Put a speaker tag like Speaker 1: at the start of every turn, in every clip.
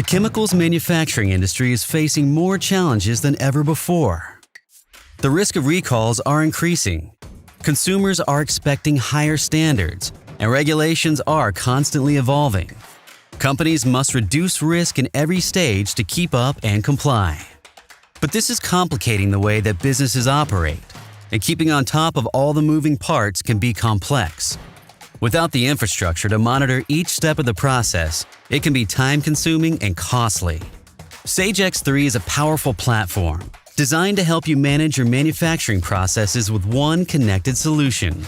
Speaker 1: The chemicals manufacturing industry is facing more challenges than ever before. The risk of recalls are increasing. Consumers are expecting higher standards, and regulations are constantly evolving. Companies must reduce risk in every stage to keep up and comply. But this is complicating the way that businesses operate, and keeping on top of all the moving parts can be complex. Without the infrastructure to monitor each step of the process, it can be time-consuming and costly. Sage X3 is a powerful platform designed to help you manage your manufacturing processes with one connected solution.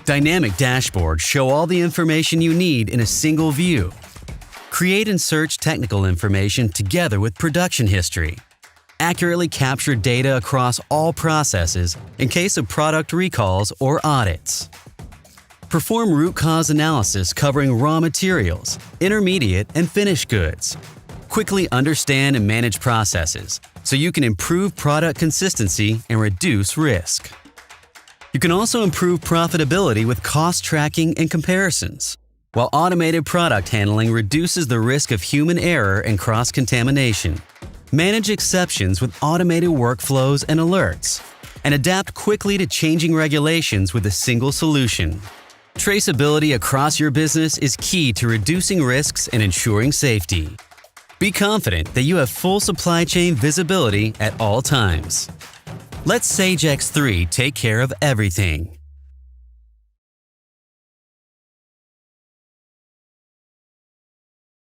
Speaker 1: Dynamic dashboards show all the information you need in a single view. Create and search technical information together with production history. Accurately capture data across all processes in case of product recalls or audits. Perform root cause analysis covering raw materials, intermediate and finished goods. Quickly understand and manage processes so you can improve product consistency and reduce risk. You can also improve profitability with cost tracking and comparisons, while automated product handling reduces the risk of human error and cross-contamination. Manage exceptions with automated workflows and alerts, and adapt quickly to changing regulations with a single solution. Traceability across your business is key to reducing risks and ensuring safety. Be confident that you have full supply chain visibility at all times. Let Sage X3 take care of everything.